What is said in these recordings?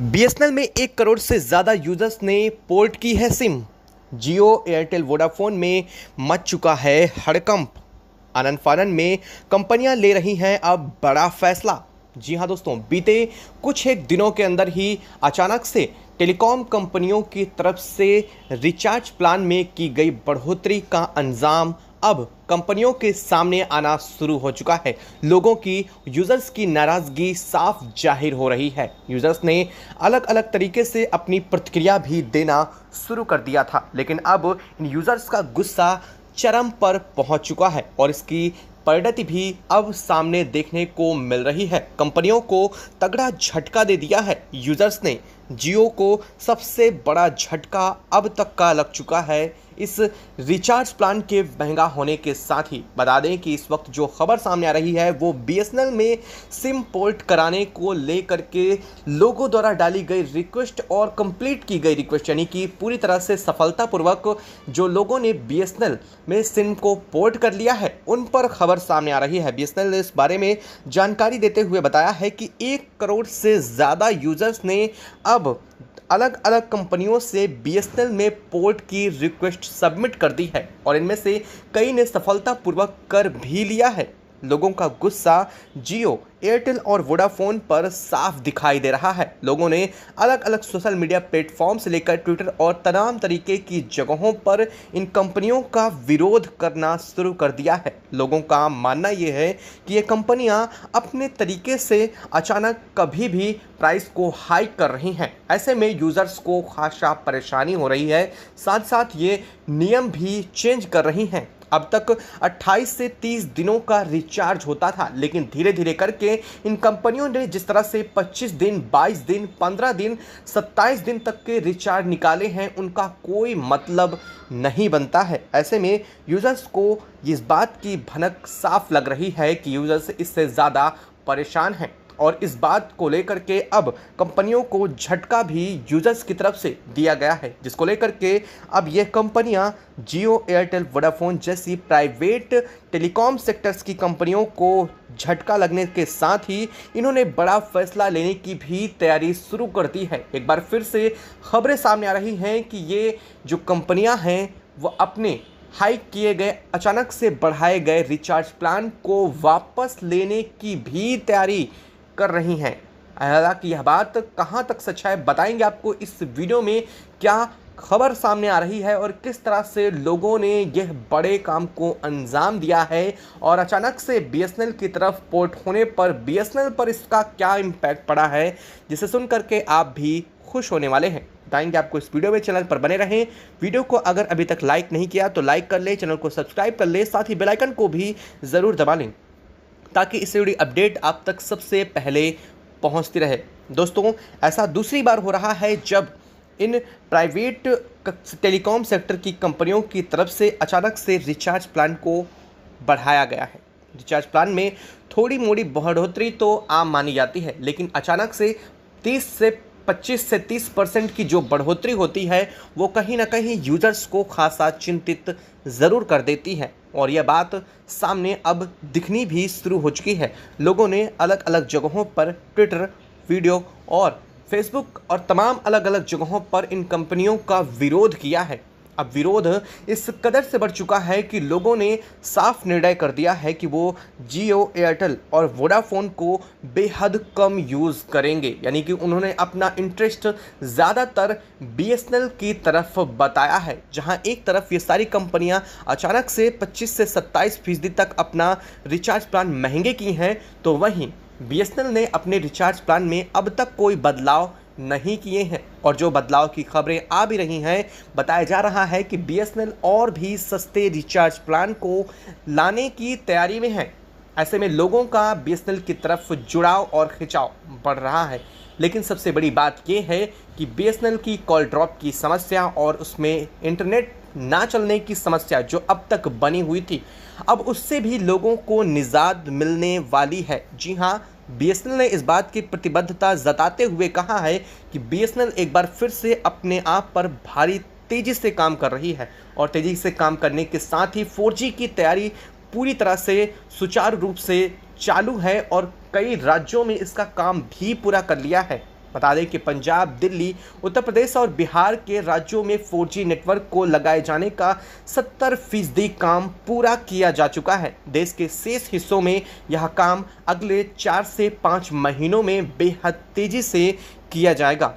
BSNL में 1 करोड़ से ज़्यादा यूजर्स ने पोर्ट की है सिम। जियो, एयरटेल, वोडाफोन में मच चुका है हड़कंप। आनन फानन में कंपनियां ले रही हैं अब बड़ा फैसला। जी हां दोस्तों, बीते कुछ एक दिनों के अंदर ही अचानक से टेलीकॉम कंपनियों की तरफ से रिचार्ज प्लान में की गई बढ़ोतरी का अंजाम अब कंपनियों के सामने आना शुरू हो चुका है। लोगों की, यूजर्स की नाराजगी साफ जाहिर हो रही है। यूजर्स ने अलग अलग तरीके से अपनी प्रतिक्रिया भी देना शुरू कर दिया था, लेकिन अब इन यूजर्स का गुस्सा चरम पर पहुंच चुका है और इसकी परिणति भी अब सामने देखने को मिल रही है। कंपनियों को तगड़ा झटका दे दिया है यूजर्स ने। जियो को सबसे बड़ा झटका अब तक का लग चुका है इस रिचार्ज प्लान के महंगा होने के साथ ही। बता दें कि इस वक्त जो खबर सामने आ रही है वो बीएसएनएल में सिम पोर्ट कराने को लेकर के लोगों द्वारा डाली गई रिक्वेस्ट और कंप्लीट की गई रिक्वेस्ट, यानी कि पूरी तरह से सफलतापूर्वक जो लोगों ने बीएसएनएल में सिम को पोर्ट कर लिया है उन पर खबर सामने आ रही है। बीएसएनएल ने इस बारे में जानकारी देते हुए बताया है कि 1 करोड़ से ज़्यादा यूजर्स ने अब अलग अलग कंपनियों से बीएसएनएल में पोर्ट की रिक्वेस्ट सबमिट कर दी है और इनमें से कई ने सफलतापूर्वक कर भी लिया है। लोगों का गुस्सा जियो, एयरटेल और वोडाफोन पर साफ दिखाई दे रहा है। लोगों ने अलग अलग सोशल मीडिया प्लेटफॉर्म से लेकर ट्विटर और तमाम तरीके की जगहों पर इन कंपनियों का विरोध करना शुरू कर दिया है। लोगों का मानना यह है कि ये कंपनियां अपने तरीके से अचानक कभी भी प्राइस को हाइक कर रही हैं। ऐसे में यूज़र्स को खासा परेशानी हो रही है। साथ साथ ये नियम भी चेंज कर रही हैं। अब तक 28 से 30 दिनों का रिचार्ज होता था, लेकिन धीरे धीरे करके इन कंपनियों ने जिस तरह से 25 दिन, 22 दिन, 15 दिन, 27 दिन तक के रिचार्ज निकाले हैं, उनका कोई मतलब नहीं बनता है। ऐसे में यूज़र्स को इस बात की भनक साफ लग रही है कि यूज़र्स इससे ज़्यादा परेशान हैं और इस बात को लेकर के अब कंपनियों को झटका भी यूजर्स की तरफ से दिया गया है, जिसको लेकर के अब ये कंपनियां जियो, एयरटेल, वोडाफोन जैसी प्राइवेट टेलीकॉम सेक्टर्स की कंपनियों को झटका लगने के साथ ही इन्होंने बड़ा फैसला लेने की भी तैयारी शुरू कर दी है। एक बार फिर से खबरें सामने आ रही हैं कि ये जो कंपनियाँ हैं वो अपने हाइक किए गए, अचानक से बढ़ाए गए रिचार्ज प्लान को वापस लेने की भी तैयारी कर रही हैं। हालांकि यह बात कहां तक सच है बताएंगे आपको इस वीडियो में। क्या खबर सामने आ रही है और किस तरह से लोगों ने यह बड़े काम को अंजाम दिया है और अचानक से बीएसएनएल की तरफ पोर्ट होने पर बीएसएनएल पर इसका क्या इम्पैक्ट पड़ा है, जिसे सुन करके आप भी खुश होने वाले हैं। बताएंगे आपको इस वीडियो में। चैनल पर बने रहें। वीडियो को अगर अभी तक लाइक नहीं किया तो लाइक कर ले, चैनल को सब्सक्राइब कर ले, साथ ही बेल आइकन को भी ज़रूर दबा लें ताकि इससे जुड़ी अपडेट आप तक सबसे पहले पहुंचती रहे। दोस्तों, ऐसा दूसरी बार हो रहा है जब इन प्राइवेट टेलीकॉम सेक्टर की कंपनियों की तरफ से अचानक से रिचार्ज प्लान को बढ़ाया गया है। रिचार्ज प्लान में थोड़ी मोड़ी बढ़ोतरी तो आम मानी जाती है, लेकिन अचानक से 25 से 30% की जो बढ़ोतरी होती है वो कहीं ना कहीं यूजर्स को खासा चिंतित ज़रूर कर देती है और यह बात सामने अब दिखनी भी शुरू हो चुकी है। लोगों ने अलग अलग जगहों पर ट्विटर, वीडियो और फेसबुक और तमाम अलग अलग जगहों पर इन कंपनियों का विरोध किया है। अब विरोध इस कदर से बढ़ चुका है कि लोगों ने साफ निर्णय कर दिया है कि वो जियो, एयरटेल और वोडाफोन को बेहद कम यूज़ करेंगे, यानी कि उन्होंने अपना इंटरेस्ट ज़्यादातर बीएसएनएल की तरफ बताया है। जहां एक तरफ ये सारी कंपनियां अचानक से 25 से 27% तक अपना रिचार्ज प्लान महंगे की हैं, तो वहीं बीएसएनएल ने अपने रिचार्ज प्लान में अब तक कोई बदलाव नहीं किए हैं और जो बदलाव की खबरें आ भी रही हैं, बताया जा रहा है कि बीएसएनएल और भी सस्ते रिचार्ज प्लान को लाने की तैयारी में है। ऐसे में लोगों का बीएसएनएल की तरफ जुड़ाव और खिंचाव बढ़ रहा है। लेकिन सबसे बड़ी बात यह है कि बीएसएनएल की कॉल ड्रॉप की समस्या और उसमें इंटरनेट ना चलने की समस्या जो अब तक बनी हुई थी, अब उससे भी लोगों को निजात मिलने वाली है। जी हाँ, बीएसएनएल ने इस बात की प्रतिबद्धता जताते हुए कहा है कि बीएसएनएल एक बार फिर से अपने आप पर भारी तेज़ी से काम कर रही है और तेज़ी से काम करने के साथ ही 4G की तैयारी पूरी तरह से सुचारू रूप से चालू है और कई राज्यों में इसका काम भी पूरा कर लिया है। बता दें कि पंजाब, दिल्ली, उत्तर प्रदेश और बिहार के राज्यों में 4G नेटवर्क को लगाए जाने का 70% काम पूरा किया जा चुका है। देश के शेष हिस्सों में यह काम अगले 4 से 5 महीनों में बेहद तेजी से किया जाएगा।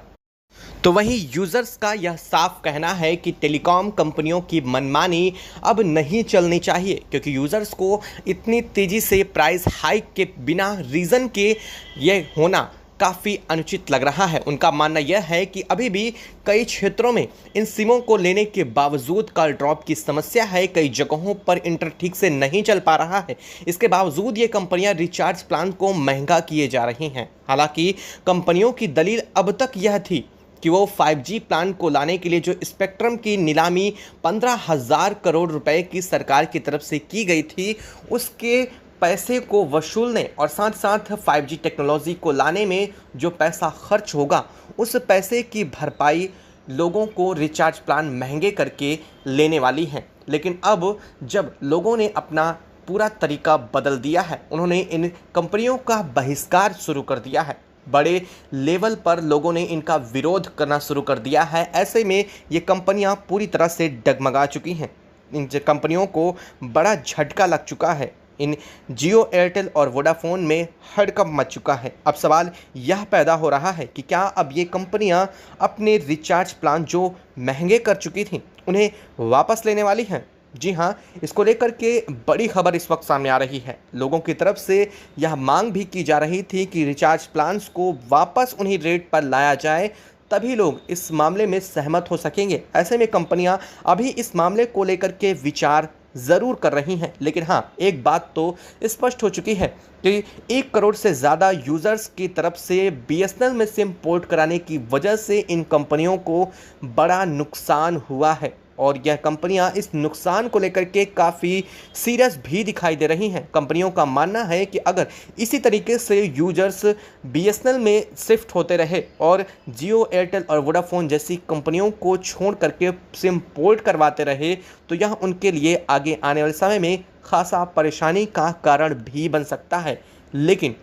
तो वहीं यूजर्स का यह साफ कहना है कि टेलीकॉम कंपनियों की मनमानी अब नहीं चलनी चाहिए, क्योंकि यूजर्स को इतनी तेजी से प्राइस हाइक के बिना रीज़न के यह होना काफ़ी अनुचित लग रहा है। उनका मानना यह है कि अभी भी कई क्षेत्रों में इन सिमों को लेने के बावजूद कॉल ड्रॉप की समस्या है। कई जगहों पर इंटर ठीक से नहीं चल पा रहा है। इसके बावजूद ये कंपनियां रिचार्ज प्लान को महंगा किए जा रही हैं। हालांकि कंपनियों की दलील अब तक यह थी कि वो 5G प्लान को लाने के लिए जो स्पेक्ट्रम की नीलामी 15,000 करोड़ रुपए की सरकार की तरफ से की गई थी, उसके पैसे को वसूलने और साथ साथ 5G टेक्नोलॉजी को लाने में जो पैसा खर्च होगा, उस पैसे की भरपाई लोगों को रिचार्ज प्लान महंगे करके लेने वाली है। लेकिन अब जब लोगों ने अपना पूरा तरीका बदल दिया है, उन्होंने इन कंपनियों का बहिष्कार शुरू कर दिया है। बड़े लेवल पर लोगों ने इनका विरोध करना शुरू कर दिया है। ऐसे में ये कंपनियां पूरी तरह से डगमगा चुकी हैं। इन कंपनियों को बड़ा झटका लग चुका है। इन जियो, एयरटेल और वोडाफोन में हड़कंप मच चुका है। अब सवाल यह पैदा हो रहा है कि क्या अब ये कंपनियां अपने रिचार्ज प्लान जो महंगे कर चुकी थीं, उन्हें वापस लेने वाली हैं? जी हाँ, इसको लेकर के बड़ी खबर इस वक्त सामने आ रही है। लोगों की तरफ से यह मांग भी की जा रही थी कि रिचार्ज प्लान्स को वापस उन्हीं रेट पर लाया जाए, तभी लोग इस मामले में सहमत हो सकेंगे। ऐसे में कंपनियां अभी इस मामले को लेकर के विचार ज़रूर कर रही हैं। लेकिन हाँ, एक बात तो स्पष्ट हो चुकी है कि 1 करोड़ से ज़्यादा यूज़र्स की तरफ से BSNL में सिम पोर्ट कराने की वजह से इन कंपनियों को बड़ा नुकसान हुआ है और यह कंपनियां इस नुकसान को लेकर के काफ़ी सीरियस भी दिखाई दे रही हैं। कंपनियों का मानना है कि अगर इसी तरीके से यूजर्स BSNL में शिफ्ट होते रहे और जियो, एयरटेल और वोडाफोन जैसी कंपनियों को छोड़ करके सिम पोर्ट करवाते रहे, तो यह उनके लिए आगे आने वाले समय में खासा परेशानी का कारण भी बन सकता है। लेकिन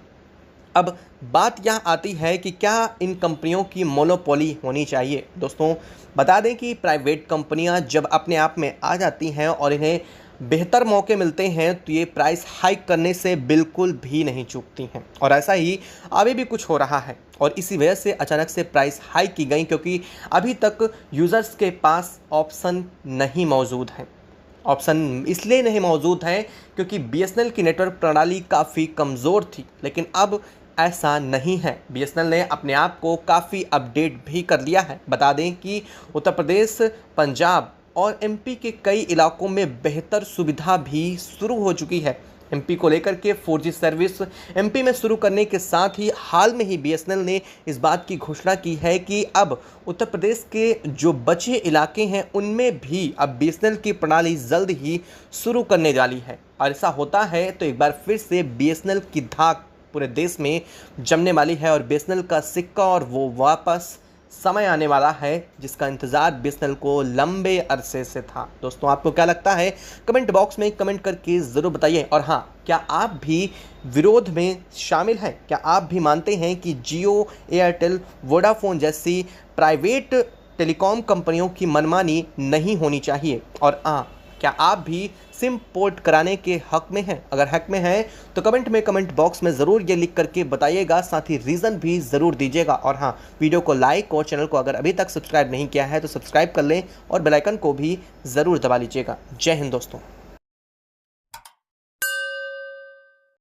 अब बात यह आती है कि क्या इन कंपनियों की मोनोपोली होनी चाहिए। दोस्तों, बता दें कि प्राइवेट कंपनियां जब अपने आप में आ जाती हैं और इन्हें बेहतर मौके मिलते हैं, तो ये प्राइस हाइक करने से बिल्कुल भी नहीं चूकती हैं। और ऐसा ही अभी भी कुछ हो रहा है और इसी वजह से अचानक से प्राइस हाइक की गई, क्योंकि अभी तक यूज़र्स के पास ऑप्शन नहीं मौजूद है। ऑप्शन इसलिए नहीं मौजूद है क्योंकि BSNL की नेटवर्क प्रणाली काफ़ी कमज़ोर थी। लेकिन अब ऐसा नहीं है। BSNL ने अपने आप को काफ़ी अपडेट भी कर लिया है। बता दें कि उत्तर प्रदेश, पंजाब और MP के कई इलाकों में बेहतर सुविधा भी शुरू हो चुकी है। MP को लेकर के 4G सर्विस MP में शुरू करने के साथ ही हाल में ही BSNL ने इस बात की घोषणा की है कि अब उत्तर प्रदेश के जो बचे इलाके हैं, उनमें भी अब BSNL की प्रणाली जल्द ही शुरू करने वाली है। और ऐसा होता है तो एक बार फिर से BSNL की धाक पूरे देश में जमने वाली है और BSNL का सिक्का और वो वापस समय आने वाला है, जिसका इंतज़ार BSNL को लंबे अरसे से था। दोस्तों, आपको क्या लगता है? कमेंट बॉक्स में कमेंट करके ज़रूर बताइए। और हाँ, क्या आप भी विरोध में शामिल हैं? क्या आप भी मानते हैं कि जियो, एयरटेल, वोडाफोन जैसी प्राइवेट टेलीकॉम कंपनियों की मनमानी नहीं होनी चाहिए? और हाँ, क्या आप भी सिम पोर्ट कराने के हक में हैं? अगर हक में हैं तो कमेंट बॉक्स में ज़रूर ये लिख करके बताइएगा, साथ ही रीज़न भी ज़रूर दीजिएगा। और हाँ, वीडियो को लाइक और चैनल को अगर अभी तक सब्सक्राइब नहीं किया है तो सब्सक्राइब कर लें और बेल आइकन को भी ज़रूर दबा लीजिएगा। जय हिंद दोस्तों।